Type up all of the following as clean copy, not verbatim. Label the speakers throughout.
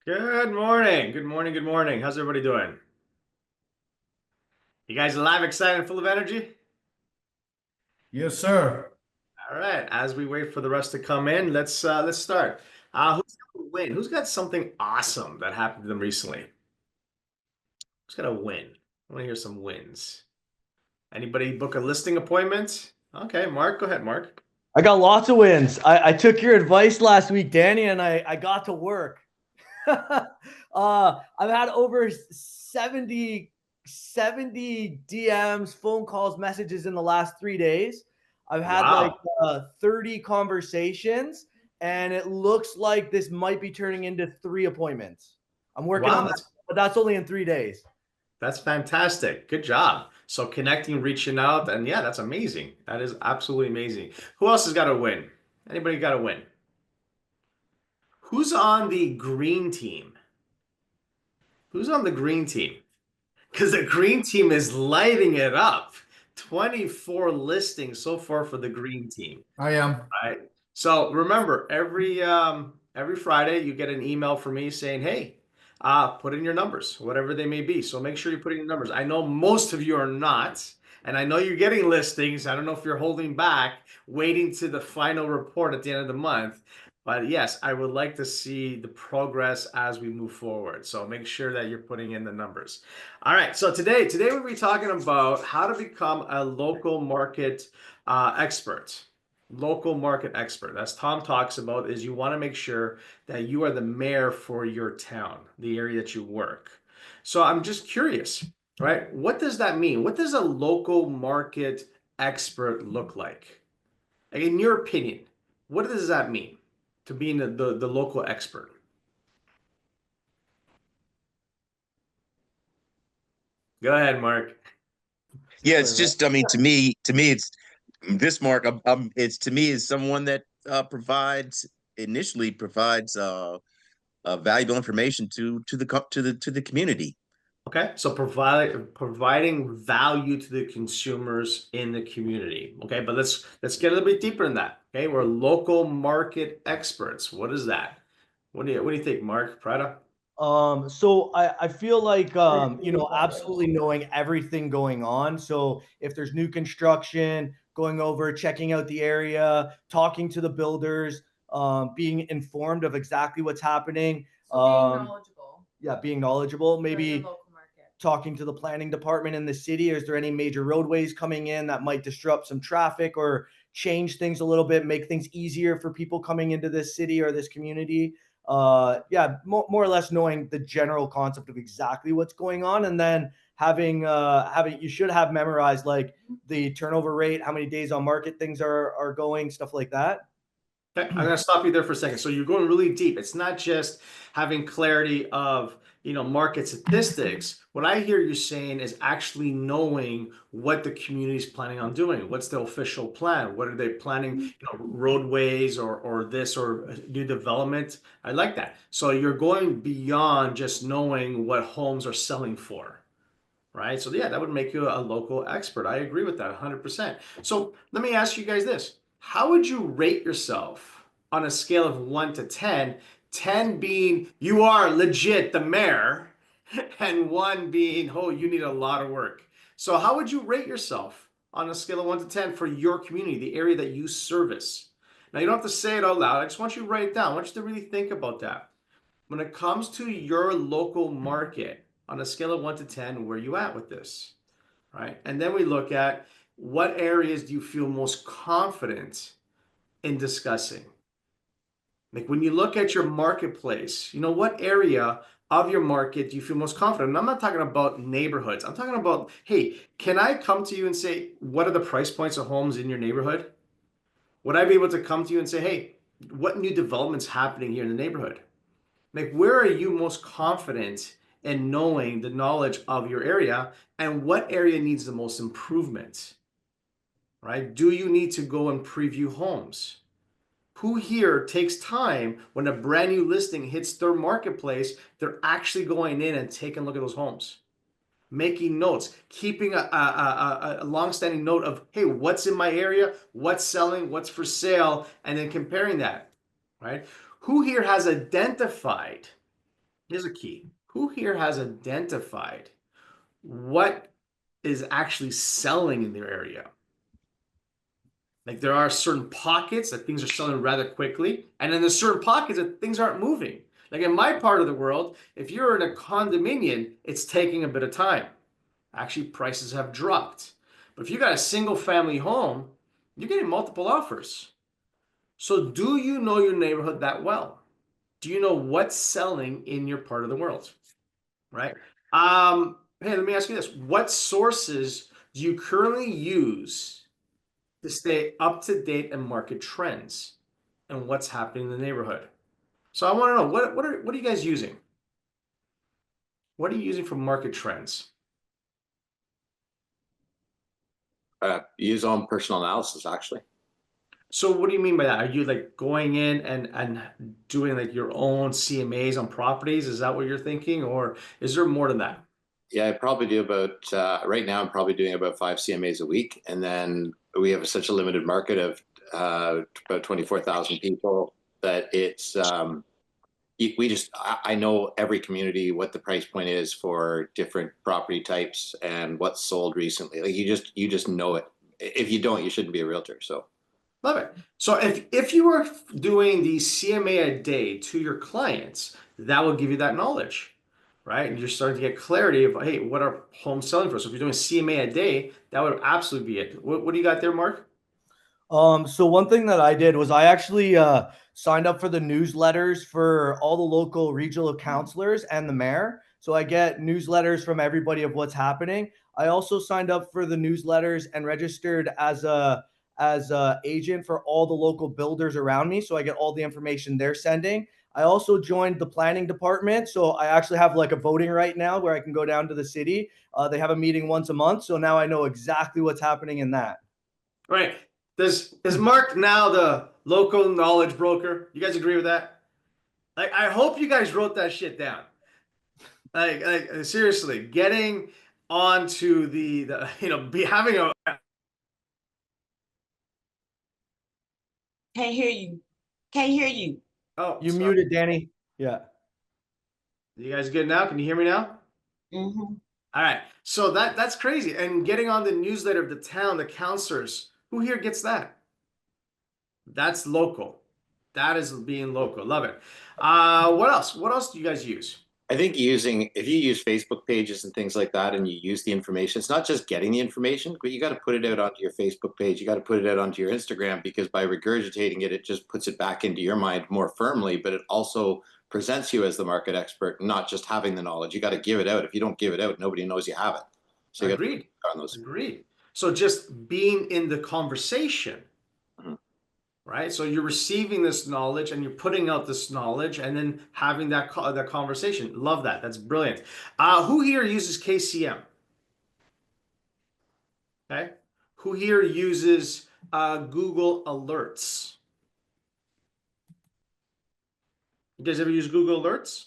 Speaker 1: Good morning. Good morning. Good morning. How's everybody doing? You guys alive, excited, and full of energy?
Speaker 2: Yes, sir.
Speaker 1: All right. As we wait for the rest to come in, let's start. Who's got a win? Who's got something awesome that happened to them recently? Who's got a win? I want to hear some wins. Anybody book a listing appointment? Okay, Mark, go ahead, Mark.
Speaker 3: I got lots of wins. I took your advice last week, Danny, and I got to work. I've had over 70 DMs, phone calls, messages in the last 3 days. I've had like
Speaker 1: Wow.
Speaker 3: 30 conversations, and it looks like this might be turning into 3 appointments. I'm working on
Speaker 1: Wow,
Speaker 3: that, but that's only in 3 days.
Speaker 1: that's fantastic. Good job. So connecting, reaching out, and yeah, that's amazing. That is absolutely amazing. Who else has got a win? Anybody got a win? Who's on the green team? Who's on the green team? Because the green team is lighting it up. 24 listings so far for the green team.
Speaker 2: I am.
Speaker 1: Right. So remember, every Friday you get an email from me saying, "Hey, put in your numbers, whatever they may be." So make sure you put in your numbers. I know most of you are not, and I know you're getting listings. I don't know if you're holding back, waiting to the final report at the end of the month. But yes, I would like to see the progress as we move forward. So make sure that you're putting in the numbers. All right. So today we'll be talking about how to become a local market expert. Local market expert, as Tom talks about, is you want to make sure that you are the mayor for your town, the area that you work. So I'm just curious, right? What does that mean? What does a local market expert look like? Like, in your opinion, what does that mean to being the local expert? Go ahead, Mark.
Speaker 4: Yeah, it's
Speaker 3: Clear, right?
Speaker 4: just, I mean, to me, it's this mark. It's to me is someone that initially provides valuable information to the community.
Speaker 1: Okay, so providing value to the consumers in the community. Okay, but let's get a little bit deeper in that. Okay, we're local market experts. What is that? What do you think, Mark Prada?
Speaker 3: So I feel like absolutely knowing everything going on. So if there's new construction, going over, checking out the area, talking to the builders, being informed of exactly what's happening.
Speaker 5: So being knowledgeable
Speaker 3: Yeah, being knowledgeable,
Speaker 5: for your
Speaker 3: maybe
Speaker 5: local market.
Speaker 3: talking to the planning department in the city. Is there any major roadways coming in that might disrupt some traffic or change things a little bit, make things easier for people coming into this city or this community? Yeah, more or less knowing the general concept of exactly what's going on, and then having you should have memorized like the turnover rate, how many days on market things are going, stuff like that.
Speaker 1: Okay, I'm gonna stop you there for a second. So you're going really deep. It's not just having clarity of, market statistics. What I hear you saying is actually knowing what the community is planning on doing. What's the official plan? What are they planning, roadways or this or new development? I like that. So you're going beyond just knowing what homes are selling for, right? So yeah, that would make you a local expert. I agree with that 100%. So let me ask you guys this. How would you rate yourself on a scale of 1 to 10? 10 being you are legit the mayor, and 1 being, oh, you need a lot of work. So how would you rate yourself on a scale of 1 to 10 for your community, the area that you service? Now, you don't have to say it out loud. I just want you to write it down. I want you to really think about that. When it comes to your local market, on a scale of 1 to 10, where are you at with this? Right? And then we look at what areas do you feel most confident in discussing? Like when you look at your marketplace, what area of your market do you feel most confident? And I'm not talking about neighborhoods. I'm talking about, hey, can I come to you and say, what are the price points of homes in your neighborhood? Would I be able to come to you and say, hey, what new developments happening here in the neighborhood? Like, where are you most confident in knowing the knowledge of your area, and what area needs the most improvement, right? Do you need to go and preview homes? Who here takes time when a brand new listing hits their marketplace? They're actually going in and taking a look at those homes, making notes, keeping a long-standing note of, hey, what's in my area, what's selling, what's for sale, and then comparing that, right? Who here has identified Here's a key. Who here has identified what is actually selling in their area? Like there are certain pockets that things are selling rather quickly, and then there's certain pockets that things aren't moving. Like in my part of the world, if you're in a condominium, it's taking a bit of time. Actually, prices have dropped. But if you got a single family home, you're getting multiple offers. So do you know your neighborhood that well? Do you know what's selling in your part of the world? Right? Hey, let me ask you this. What sources do you currently use to stay up to date and market trends and what's happening in the neighborhood? So I want to know what are you guys using? What are you using for market trends?
Speaker 5: Use on personal analysis, actually.
Speaker 1: So what do you mean by that? Are you like going in and doing like your own CMAs on properties? Is that what you're thinking, or is there more than that?
Speaker 5: Yeah, I probably do about right now. I'm probably doing about 5 CMAs a week, and then we have such a limited market of about 24,000 people that it's we just I know every community what the price point is for different property types and what's sold recently. Like you just know it. If you don't, you shouldn't be a realtor. So
Speaker 1: Love it. So if you were doing the CMA a day to your clients, that will give you that knowledge, right? And you're starting to get clarity of, hey, what are homes selling for? So if you're doing CMA a day, that would absolutely be it. What do you got there, Mark?
Speaker 3: So one thing that I did was I actually signed up for the newsletters for all the local regional counselors and the mayor. So I get newsletters from everybody of what's happening. I also signed up for the newsletters and registered as a agent for all the local builders around me. So I get all the information they're sending. I also joined the planning department. So I actually have like a voting right now where I can go down to the city. They have a meeting once a month. So now I know exactly what's happening in that.
Speaker 1: Right. Is Mark now the local knowledge broker? You guys agree with that? Like, I hope you guys wrote that shit down. Like seriously, getting onto the be having a
Speaker 6: Can't hear you. Can't hear you.
Speaker 1: oh
Speaker 3: You
Speaker 1: sorry.
Speaker 3: muted, Danny. Yeah.
Speaker 1: You guys good now? Can you hear me now?
Speaker 6: Mm-hmm.
Speaker 1: All right. So that's crazy. And getting on the newsletter of the town, the counselors, who here gets that? That's local. That is being local. Love it. What else? What else do you guys use?
Speaker 5: I think if you use Facebook pages and things like that and you use the information, it's not just getting the information, but you got to put it out onto your Facebook page. You got to put it out onto your Instagram because by regurgitating it, it just puts it back into your mind more firmly, but it also presents you as the market expert, not just having the knowledge. You got to give it out. If you don't give it out, nobody knows you have it. So you got to
Speaker 1: Agreed.
Speaker 5: on those.
Speaker 1: Agreed. So just being in the conversation,
Speaker 5: Mhm.
Speaker 1: right? So you're receiving this knowledge and you're putting out this knowledge and then having that conversation. Love that. That's brilliant. Who here uses KCM? Okay. Who here uses Google Alerts? You guys ever use Google Alerts?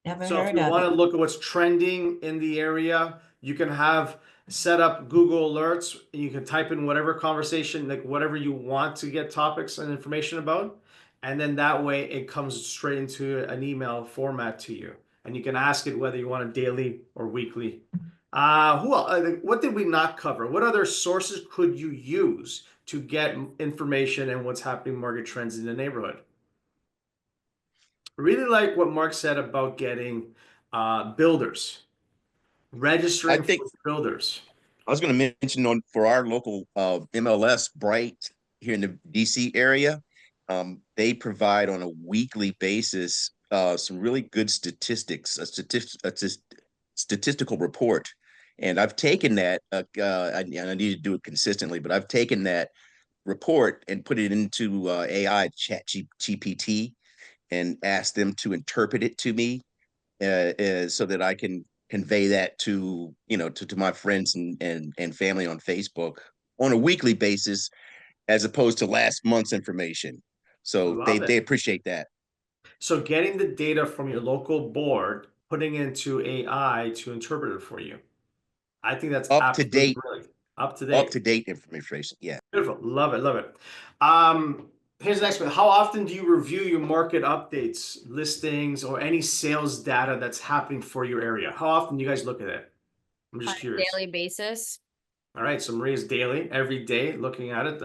Speaker 6: Never
Speaker 1: So if
Speaker 6: heard
Speaker 1: you
Speaker 6: of
Speaker 1: want
Speaker 6: it.
Speaker 1: to look at what's trending in the area, you can have set up Google Alerts. And you can type in whatever conversation, like whatever you want to get topics and information about. And then that way it comes straight into an email format to you. And you can ask it whether you want it daily or weekly. What did we not cover? What other sources could you use to get information and what's happening market trends in the neighborhood? Really like what Mark said about getting builders,
Speaker 4: I
Speaker 1: registering
Speaker 4: think
Speaker 1: for builders.
Speaker 4: I was going to mention on for our local MLS Bright here in the DC area, they provide on a weekly basis some really good statistics, statistical report, and I've taken that. And I need to do it consistently, but I've taken that report and put it into AI Chat GPT and asked them to interpret it to me so that I can convey that to to my friends and family on Facebook on a weekly basis, as opposed to last month's information. So
Speaker 1: Love
Speaker 4: they
Speaker 1: it.
Speaker 4: appreciate that.
Speaker 1: So getting the data from your local board, putting it into AI to interpret it for you. I think that's
Speaker 4: Up to
Speaker 1: absolutely
Speaker 4: date,
Speaker 1: brilliant. Up to
Speaker 4: up to
Speaker 1: date.
Speaker 4: date information. Yeah.
Speaker 1: Beautiful. Love it. Love it. Um, Here's the next one. How often do you review your market updates, listings, or any sales data that's happening for your area? How often do you guys look at it? I'm
Speaker 7: On
Speaker 1: just
Speaker 7: a
Speaker 1: curious.
Speaker 7: daily basis.
Speaker 1: All right, so Maria's daily, every day looking at it.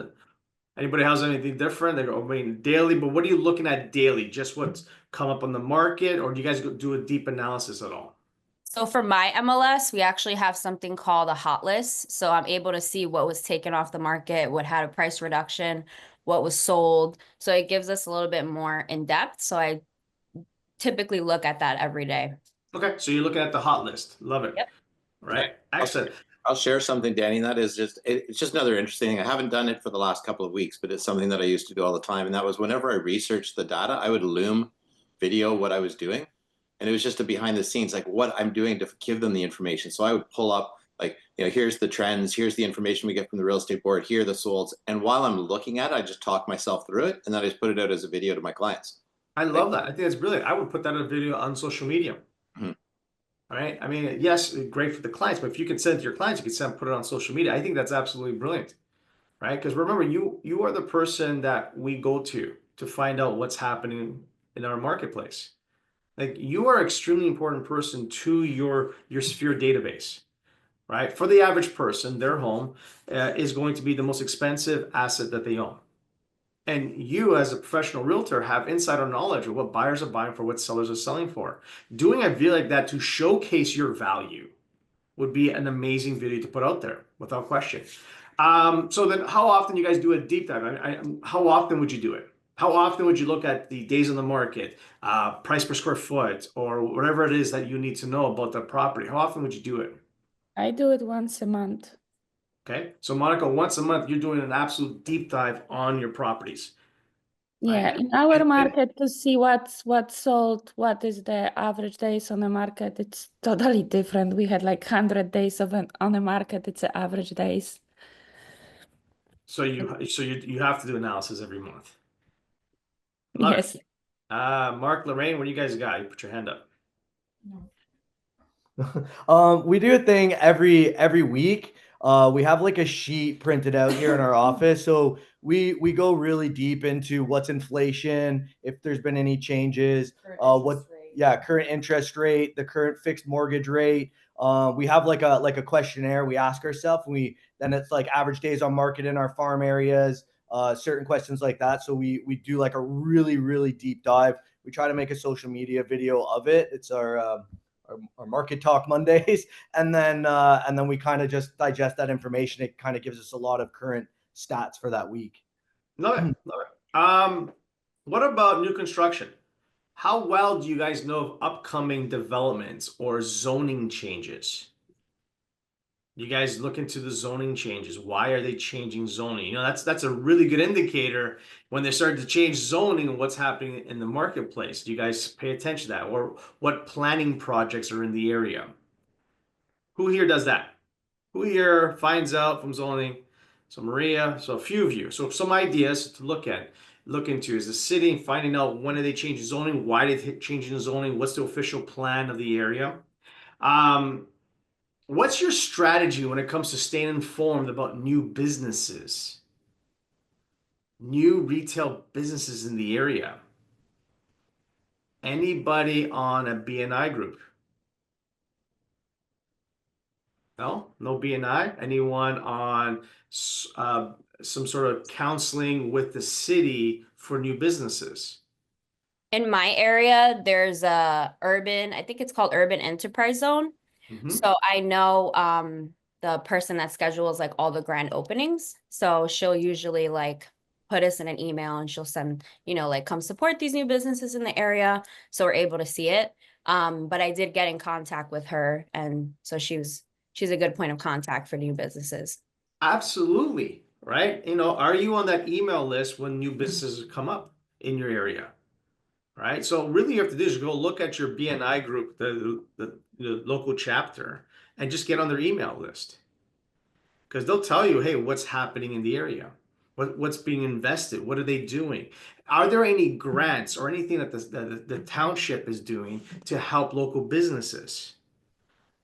Speaker 1: Anybody has anything different? They go, I mean, daily, but what are you looking at daily? Just what's come up on the market, or do you guys do a deep analysis at all?
Speaker 7: So for my MLS, we actually have something called a hot list. So I'm able to see what was taken off the market, what had a price reduction, what was sold. So it gives us a little bit more in depth. So I typically look at that every day.
Speaker 1: Okay, so you're looking at the hot list. Love it.
Speaker 7: Yep.
Speaker 1: All right, excellent.
Speaker 5: I'll share something, Danny. That is it's just another interesting thing. I haven't done it for the last couple of weeks, but it's something that I used to do all the time. And that was whenever I researched the data, I would Loom video what I was doing. And it was just a behind the scenes, like what I'm doing to give them the information. So I would pull up, like, here's the trends, here's the information we get from the real estate board, here are the solds. And while I'm looking at it, I just talk myself through it. And then I just put it out as a video to my clients.
Speaker 1: I love that. I think that's brilliant. I would put that in a video on social media.
Speaker 5: Mhm.
Speaker 1: All right. I mean, yes, great for the clients, but if you can send it to your clients, you can put it on social media. I think that's absolutely brilliant. Right? Because remember, you are the person that we go to find out what's happening in our marketplace. Like you are an extremely important person to your sphere database, right? For the average person, their home is going to be the most expensive asset that they own. And you, as a professional realtor, have insider knowledge of what buyers are buying for, what sellers are selling for. Doing a video like that to showcase your value would be an amazing video to put out there, without question. So then, how often you guys do a deep dive? How often would you do it? How often would you look at the days on the market, price per square foot, or whatever it is that you need to know about the property? How often would you do it?
Speaker 8: I do it once a month.
Speaker 1: Okay, so Monica, once a month, you're doing an absolute deep dive on your properties.
Speaker 8: Yeah,
Speaker 1: Right.
Speaker 8: in our
Speaker 1: And
Speaker 8: market to see what's sold, what is the average days on the market, it's totally different. We had like 100 days on the market, it's the average days.
Speaker 1: so you have to do analysis every month. Love
Speaker 8: Yes.
Speaker 1: it. Mark, Lorraine, what do you guys got? You put your hand up.
Speaker 3: We do a thing every week. We have like a sheet printed out here in our office. So we go really deep into what's inflation, if there's been any changes, current interest rate, the current fixed mortgage rate. We have like a questionnaire we ask ourselves. Then it's like average days on market in our farm areas, certain questions like that. So we do like a really deep dive. We try to make a social media video of it. It's our market talk Mondays, and then we kind of just digest that information. It kind of gives us a lot of current stats for that week.
Speaker 1: Love it. Love it. What about new construction? How well do you guys know of upcoming developments or zoning changes? You guys look into the zoning changes. Why are they changing zoning? That's a really good indicator when they start to change zoning and what's happening in the marketplace. Do you guys pay attention to that? Or what planning projects are in the area? Who here does that? Who here finds out from zoning? So Maria, so a few of you. So some ideas to look into is the city finding out when are they changing zoning, why did they changing zoning, what's the official plan of the area. What's your strategy when it comes to staying informed about new businesses, new retail businesses in the area? Anybody on a BNI group? No BNI? Anyone on some sort of counseling with the city for new businesses?
Speaker 7: In my area, there's I think it's called urban enterprise zone.
Speaker 1: Mhm.
Speaker 7: So I know the person that schedules like all the grand openings. So she'll usually like put us in an email and she'll send, like come support these new businesses in the area. So we're able to see it. But I did get in contact with her, and so she's a good point of contact for new businesses.
Speaker 1: Absolutely, right? Are you on that email list when new businesses come up in your area? Right. So really you have to do is go look at your BNI group, the local chapter, and just get on their email list. Because they'll tell you, hey, what's happening in the area? What's being invested? What are they doing? Are there any grants or anything that the township is doing to help local businesses?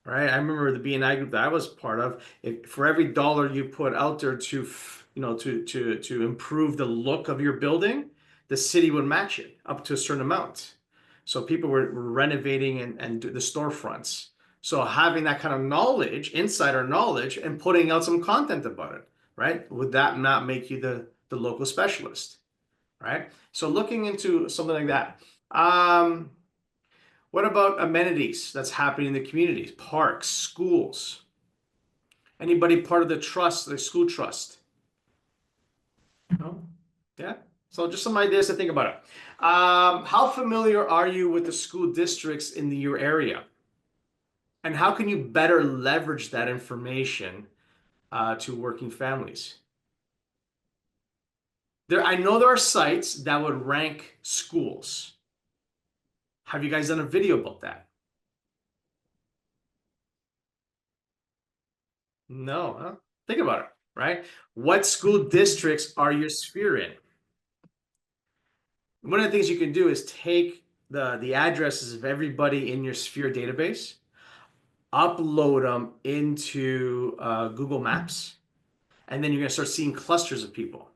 Speaker 1: Right. I remember the BNI group that I was part of. For every dollar you put out there to to improve the look of your building, the city would match it up to a certain amount. So people were renovating and do the storefronts. So having that kind of knowledge, insider knowledge, and putting out some content about it, right? Would that not make you the local specialist, right? So looking into something like that. What about amenities that's happening in the communities, parks, schools? Anybody part of the trust, the school trust? No? Yeah. So just some ideas to think about it. How familiar are you with the school districts in your area? And how can you better leverage that information to working families? I know there are sites that would rank schools. Have you guys done a video about that? No, huh? Think about it, right? What school districts are your sphere in? One of the things you can do is take the addresses of everybody in your sphere database, upload them into Google Maps, and then you're gonna start seeing clusters of people.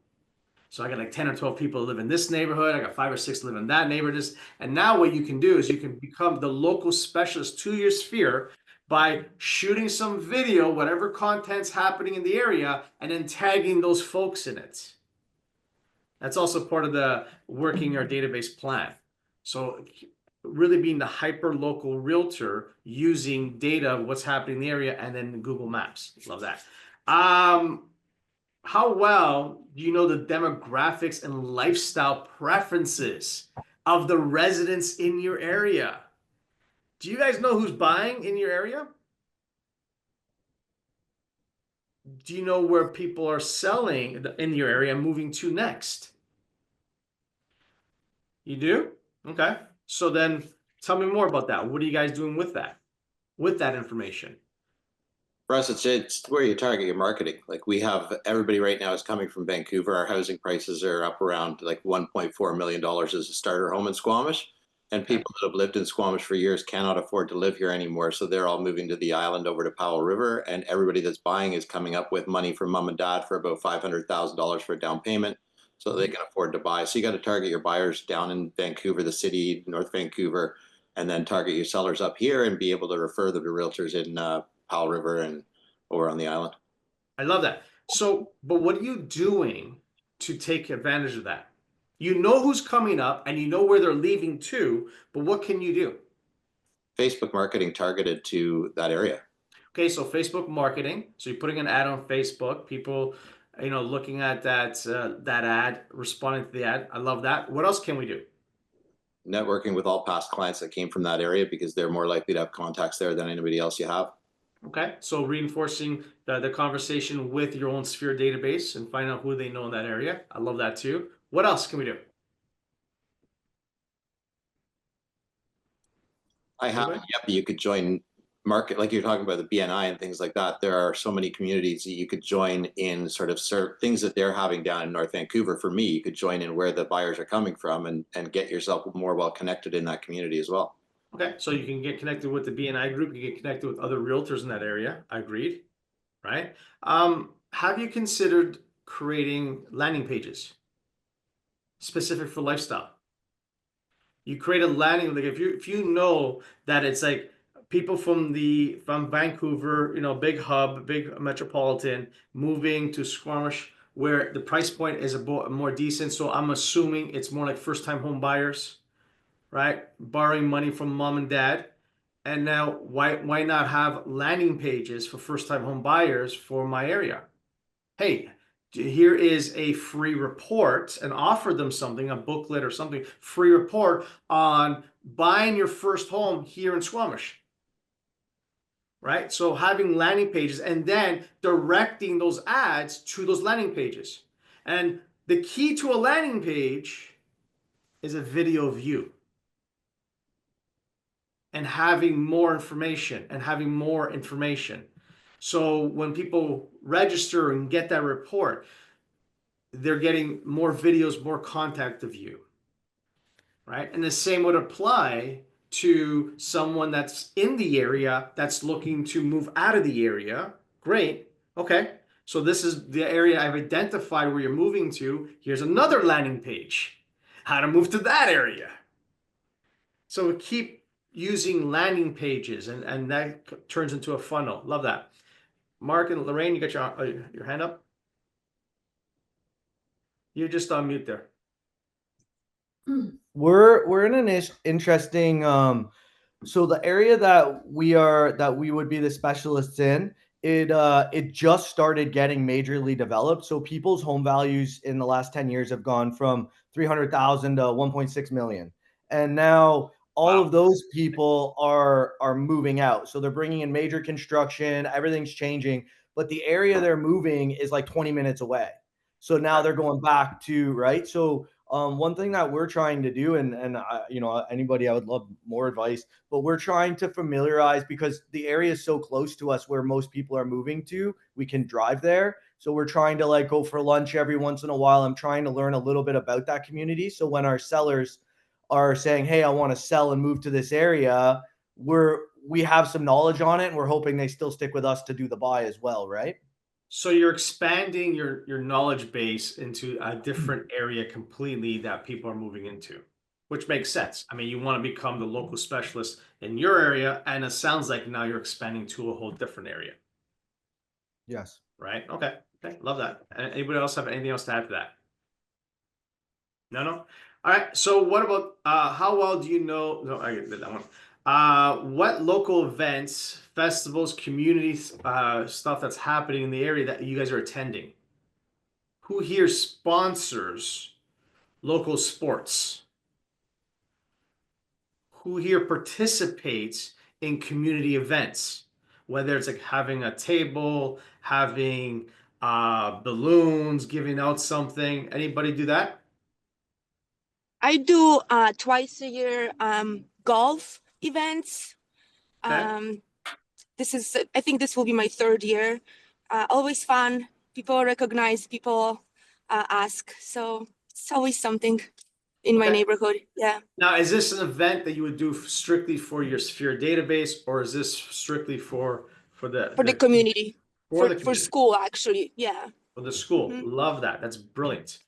Speaker 1: So I got like 10 or 12 people live in this neighborhood. I got 5 or 6 live in that neighborhood. And now what you can do is you can become the local specialist to your sphere by shooting some video, whatever content's happening in the area, and then tagging those folks in it. That's also part of the working our database plan. So really being the hyper local realtor using data of what's happening in the area and then Google Maps. Love that. How well do you know the demographics and lifestyle preferences of the residents in your area? Do you guys know who's buying in your area? Do you know where people are selling in your area and moving to next? You do? Okay. So then tell me more about that. What are you guys doing with that information?
Speaker 5: For us, it's where you target your marketing. Like we have everybody right now is coming from Vancouver. Our housing prices are up around like $1.4 million as a starter home in Squamish. And people that have lived in Squamish for years cannot afford to live here anymore. So they're all moving to the island over to Powell River. And everybody that's buying is coming up with money from mom and dad for about $500,000 for a down payment so they can afford to buy. So you got to target your buyers down in Vancouver, the city, North Vancouver, and then target your sellers up here and be able to refer them to realtors in Powell River and over on the island.
Speaker 1: I love that. So, but what are you doing to take advantage of that? You know who's coming up and you know where they're leaving to, but what can you do?
Speaker 5: Facebook marketing targeted to that area.
Speaker 1: Okay, so Facebook marketing. So you're putting an ad on Facebook, people, looking at that ad, responding to the ad. I love that. What else can we do?
Speaker 5: Networking with all past clients that came from that area because they're more likely to have contacts there than anybody else you have.
Speaker 1: Okay, so reinforcing the conversation with your own sphere database and find out who they know in that area. I love that too. What else can we do?
Speaker 5: I haven't yet, but you could join market, like you're talking about the BNI and things like that. There are so many communities that you could join in sort of serve things that they're having down in North Vancouver. For me, you could join in where the buyers are coming from and get yourself more well connected in that community as well.
Speaker 1: Okay, so you can get connected with the BNI group, you get connected with other realtors in that area. I agreed, right? Have you considered creating landing pages specific for lifestyle? You create a landing, like if you know that it's like people from Vancouver, big hub, big metropolitan, moving to Squamish, where the price point is more decent. So I'm assuming it's more like first time home buyers, right? Borrowing money from mom and dad. And now why not have landing pages for first time home buyers for my area? Hey, here is a free report, and offer them something, a booklet or something, free report on buying your first home here in Squamish. Right? So having landing pages and then directing those ads to those landing pages. And the key to a landing page is a video of you. And having more information and having more information. So when people register and get that report, they're getting more videos, more contact of you, right? And the same would apply to someone that's in the area that's looking to move out of the area. Great. Okay. So this is the area I've identified where you're moving to. Here's another landing page. How to move to that area. So we keep using landing pages and that turns into a funnel. Love that. Mark and Lorraine, you got your hand up? You're just on mute there.
Speaker 3: We're in an interesting so the area that we would be the specialists in, it just started getting majorly developed. So people's home values in the last 10 years have gone from 300,000 to 1.6 million. And now all
Speaker 1: Wow.
Speaker 3: of those people are moving out. So they're bringing in major construction, everything's changing, but the area they're moving is like 20 minutes away. So now they're going back to, right? So one thing that we're trying to do, and you know, anybody, I would love more advice, but we're trying to familiarize, because the area is so close to us where most people are moving to, we can drive there. So we're trying to like go for lunch every once in a while. I'm trying to learn a little bit about that community. So when our sellers are saying, hey, I want to sell and move to this area, we have some knowledge on it, and we're hoping they still stick with us to do the buy as well, right?
Speaker 1: So you're expanding your knowledge base into a different area completely that people are moving into, which makes sense. I mean, you want to become the local specialist in your area, and it sounds like now you're expanding to a whole different area,
Speaker 3: Yes.
Speaker 1: right? Okay. Okay. Love that. Anybody else have anything else to add to that? No, no. All right. So what about how well do you know? No, I did that one. What local events, festivals, community stuff that's happening in the area that you guys are attending? Who here sponsors local sports? Who here participates in community events? Whether it's like having a table, having balloons, giving out something. Anybody do that?
Speaker 9: I do twice a year golf events.
Speaker 1: Okay.
Speaker 9: I think this will be my third year. Always fun. People recognize, people ask. So it's always something in my
Speaker 1: Okay.
Speaker 9: neighborhood. Yeah.
Speaker 1: Now, is this an event that you would do strictly for your Sphere database, or is this strictly for the
Speaker 9: For the community.
Speaker 1: for the
Speaker 9: For
Speaker 1: community,
Speaker 9: school, actually. Yeah.
Speaker 1: for the school?
Speaker 9: Mhm.
Speaker 1: Love that. That's brilliant.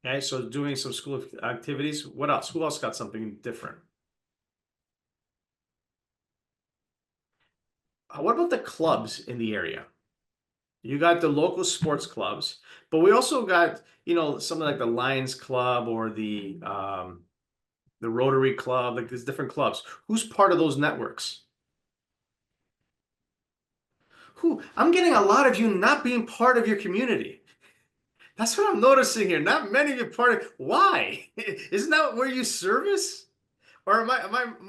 Speaker 1: Okay, so doing some school activities. What else? Who else got something different? What about the clubs in the area? You got the local sports clubs, but we also got, you know, something like the Lions Club or the Rotary Club, like there's different clubs. Who's part of those networks? Who? I'm getting a lot of you not being part of your community. That's what I'm noticing here. Not many of you part of. Why? Isn't that where you service? Or am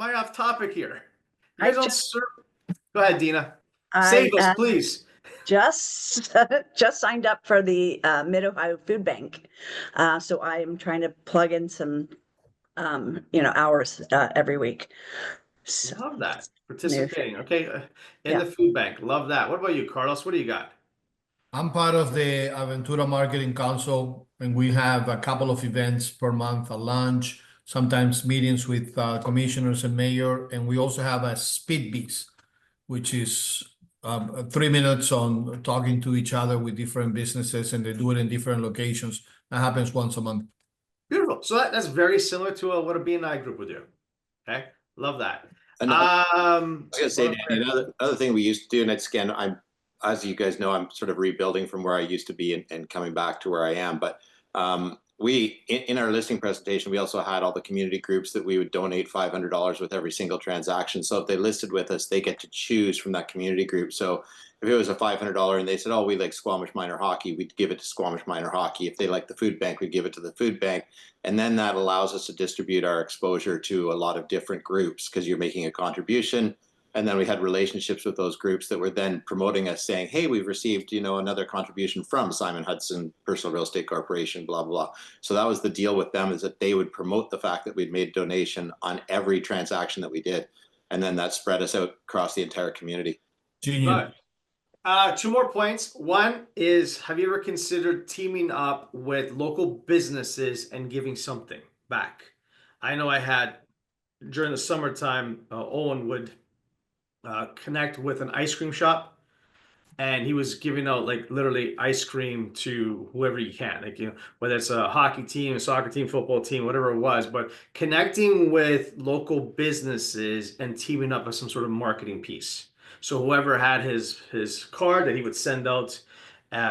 Speaker 1: I off topic here? You
Speaker 10: I
Speaker 1: guys don't serve. Go ahead, Dina.
Speaker 10: I
Speaker 1: Save us, please.
Speaker 10: just just signed up for the Mid Ohio Food Bank, so I am trying to plug in some hours every week. So
Speaker 1: Love that.
Speaker 10: new.
Speaker 1: Participating. Okay. In
Speaker 10: Yeah.
Speaker 1: the food bank. Love that. What about you, Carlos? What do you got?
Speaker 2: I'm part of the Aventura Marketing Council, and we have a couple of events per month, a lunch, sometimes meetings with commissioners and mayor, and we also have a speed beats, which is 3 minutes on talking to each other with different businesses, and they do it in different locations. That happens once a month.
Speaker 1: Beautiful. So that's very similar to what a BNI group would do. Okay. Love that.
Speaker 5: I was gonna say, Danny, another thing we used to do, and it's again, as you guys know, I'm sort of rebuilding from where I used to be and coming back to where I am. But we, in our listing presentation, we also had all the community groups that we would donate $500 with every single transaction. So if they listed with us, they get to choose from that community group. So if it was a $500 and they said, oh, we like Squamish Minor Hockey, we'd give it to Squamish Minor Hockey. If they like the food bank, we'd give it to the food bank. And then that allows us to distribute our exposure to a lot of different groups because you're making a contribution. And then we had relationships with those groups that were then promoting us, saying, hey, we've received, another contribution from Simon Hudson Personal Real Estate Corporation, blah, blah, blah. So that was the deal with them, is that they would promote the fact that we'd made a donation on every transaction that we did. And then that spread us out across the entire community.
Speaker 2: Genius.
Speaker 1: Two more points. One is, have you ever considered teaming up with local businesses and giving something back? I know I had during the summertime, Owen would connect with an ice cream shop and he was giving out like literally ice cream to whoever you can, like, you know, whether it's a hockey team, a soccer team, football team, whatever it was, but connecting with local businesses and teaming up with some sort of marketing piece. So whoever had his card that he would send out,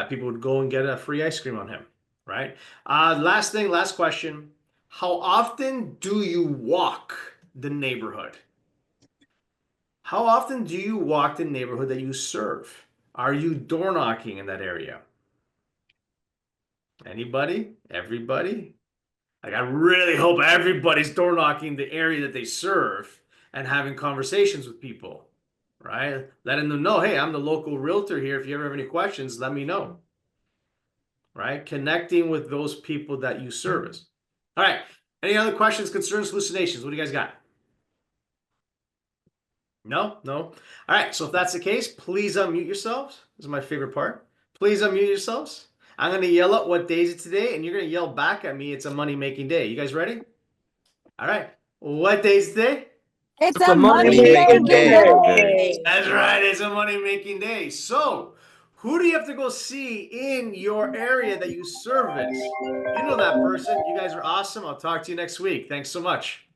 Speaker 1: people would go and get a free ice cream on him, right? Last question. How often do you walk the neighborhood? How often do you walk the neighborhood that you serve? Are you door knocking in that area? Anybody? Everybody? Like, I really hope everybody's door knocking the area that they serve and having conversations with people, right? Letting them know, hey, I'm the local realtor here. If you ever have any questions, let me know, right? Connecting with those people that you service. All right. Any other questions, concerns, hallucinations? What do you guys got? No, no. All right. So if that's the case, please unmute yourselves. This is my favorite part. Please unmute yourselves. I'm going to yell out what day is it today, and you're going to yell back at me. It's a money-making day. You guys ready? All right. What day is today?
Speaker 6: It's
Speaker 3: a
Speaker 6: a
Speaker 4: money-making
Speaker 6: money-making
Speaker 4: day.
Speaker 6: day.
Speaker 1: That's right. It's a money-making day. So who do you have to go see in your area that you service? You know that person. You guys are awesome. I'll talk to you next week. Thanks so much.